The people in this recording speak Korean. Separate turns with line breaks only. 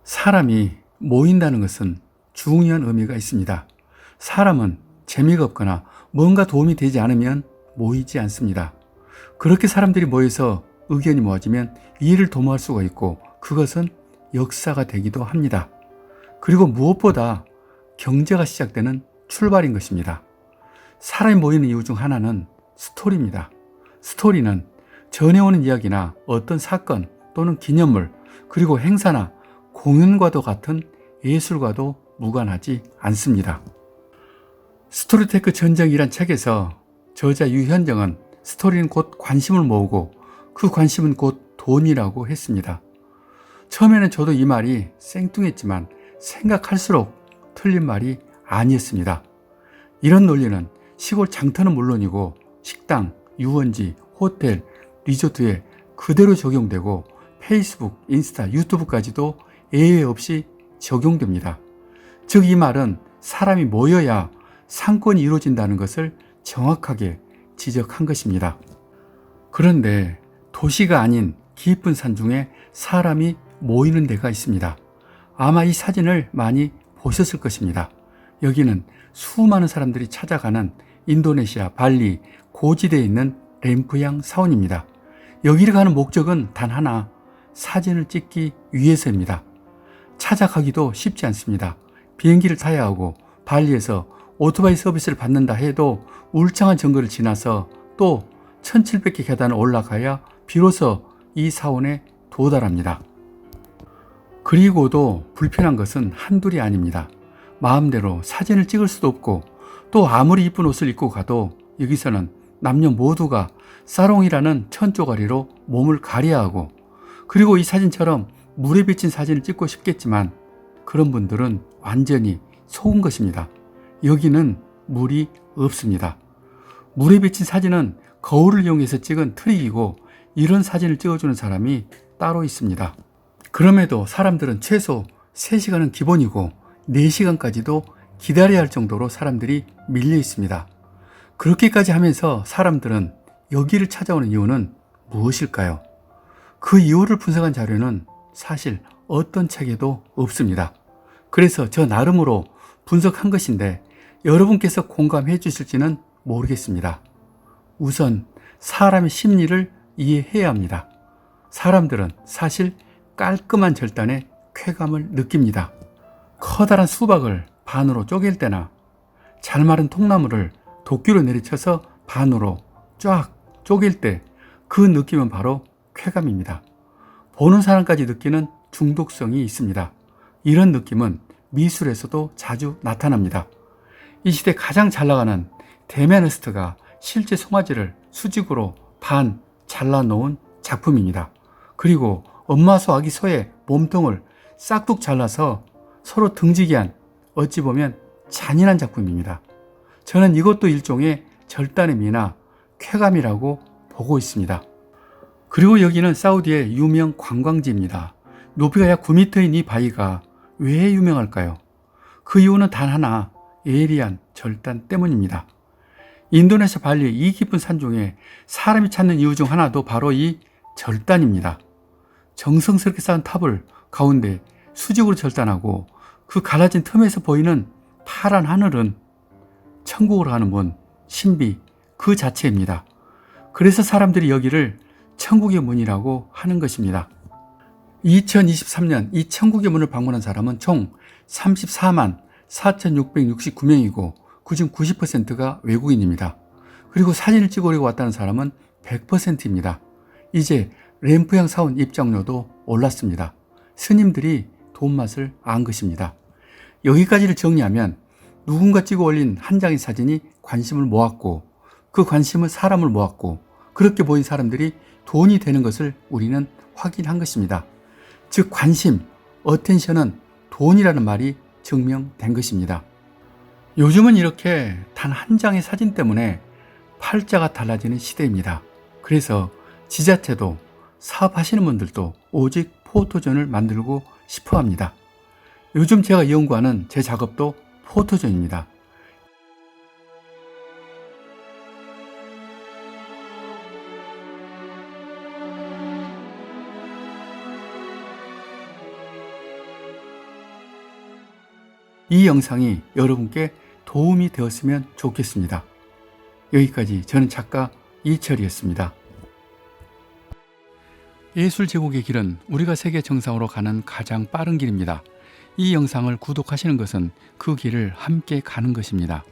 사람이 모인다는 것은 중요한 의미가 있습니다. 사람은 재미가 없거나 뭔가 도움이 되지 않으면 모이지 않습니다. 그렇게 사람들이 모여서 의견이 모아지면 일을 도모할 수가 있고 그것은 역사가 되기도 합니다. 그리고 무엇보다 경제가 시작되는 출발인 것입니다. 사람이 모이는 이유 중 하나는 스토리입니다. 스토리는 전해오는 이야기나 어떤 사건 또는 기념물 그리고 행사나 공연과도 같은 예술과도 무관하지 않습니다. 스토리테크 전쟁이란 책에서 저자 유현정은 스토리는 곧 관심을 모으고 그 관심은 곧 돈이라고 했습니다. 처음에는 저도 이 말이 생뚱했지만 생각할수록 틀린 말이 아니었습니다. 이런 논리는 시골 장터는 물론이고 식당, 유원지, 호텔, 리조트에 그대로 적용되고 페이스북, 인스타, 유튜브까지도 예외 없이 적용됩니다. 즉 이 말은 사람이 모여야 상권이 이루어진다는 것을 정확하게 지적한 것입니다. 그런데 도시가 아닌 깊은 산 중에 사람이 모이는 데가 있습니다. 아마 이 사진을 많이 보셨을 것입니다. 여기는 수많은 사람들이 찾아가는 인도네시아 발리 고지대에 있는 렘프양 사원입니다. 여기를 가는 목적은 단 하나, 사진을 찍기 위해서입니다. 찾아가기도 쉽지 않습니다. 비행기를 타야 하고 발리에서 오토바이 서비스를 받는다 해도 울창한 정글을 지나서 또 1700개 계단을 올라가야 비로소 이 사원에 도달합니다. 그리고도 불편한 것은 한둘이 아닙니다. 마음대로 사진을 찍을 수도 없고 또 아무리 이쁜 옷을 입고 가도 여기서는 남녀 모두가 사롱이라는 천조가리로 몸을 가려야 하고 그리고 이 사진처럼 물에 비친 사진을 찍고 싶겠지만 그런 분들은 완전히 속은 것입니다. 여기는 물이 없습니다. 물에 비친 사진은 거울을 이용해서 찍은 트릭이고 이런 사진을 찍어주는 사람이 따로 있습니다. 그럼에도 사람들은 최소 3시간은 기본이고 4시간까지도 기다려야 할 정도로 사람들이 밀려 있습니다. 그렇게까지 하면서 사람들은 여기를 찾아오는 이유는 무엇일까요? 그 이유를 분석한 자료는 사실 어떤 책에도 없습니다. 그래서 저 나름으로 분석한 것인데 여러분께서 공감해 주실지는 모르겠습니다. 우선 사람의 심리를 이해해야 합니다. 사람들은 사실 깔끔한 절단에 쾌감을 느낍니다. 커다란 수박을 반으로 쪼갤 때나 잘 마른 통나무를 도끼로 내리쳐서 반으로 쫙 쪼갤 때 그 느낌은 바로 쾌감입니다. 보는 사람까지 느끼는 중독성이 있습니다. 이런 느낌은 미술에서도 자주 나타납니다. 이 시대 가장 잘 나가는 데메너스트가 실제 송아지를 수직으로 반 잘라놓은 작품입니다. 그리고 엄마 소 아기 소의 몸통을 싹둑 잘라서 서로 등지게 한 어찌 보면 잔인한 작품입니다. 저는 이것도 일종의 절단의 미나 쾌감이라고 보고 있습니다. 그리고 여기는 사우디의 유명 관광지입니다. 높이가 약 9m인 이 바위가 왜 유명할까요? 그 이유는 단 하나, 예리한 절단 때문입니다. 인도네시아 발리 이 깊은 산 중에 사람이 찾는 이유 중 하나도 바로 이 절단입니다. 정성스럽게 쌓은 탑을 가운데 수직으로 절단하고 그 갈라진 틈에서 보이는 파란 하늘은 천국으로 가는 문, 신비 그 자체입니다. 그래서 사람들이 여기를 천국의 문이라고 하는 것입니다. 2023년 이 천국의 문을 방문한 사람은 총 34만 4,669명이고 그중 90%가 외국인입니다. 그리고 사진을 찍으려고 왔다는 사람은 100%입니다. 이제 램프양 사원 입장료도 올랐습니다. 스님들이 돈 맛을 안 것입니다. 여기까지를 정리하면 누군가 찍어 올린 한 장의 사진이 관심을 모았고 그 관심은 사람을 모았고 그렇게 모인 사람들이 돈이 되는 것을 우리는 확인한 것입니다. 즉 관심, 어텐션은 돈이라는 말이 증명된 것입니다. 요즘은 이렇게 단 한 장의 사진 때문에 팔자가 달라지는 시대입니다. 그래서 지자체도 사업하시는 분들도 오직 포토존을 만들고 싶어 합니다. 요즘 제가 연구하는 제 작업도 포토존입니다. 이 영상이 여러분께 도움이 되었으면 좋겠습니다. 여기까지 저는 작가 이철이었습니다. 예술 제국의 길은 우리가 세계 정상으로 가는 가장 빠른 길입니다. 이 영상을 구독하시는 것은 그 길을 함께 가는 것입니다.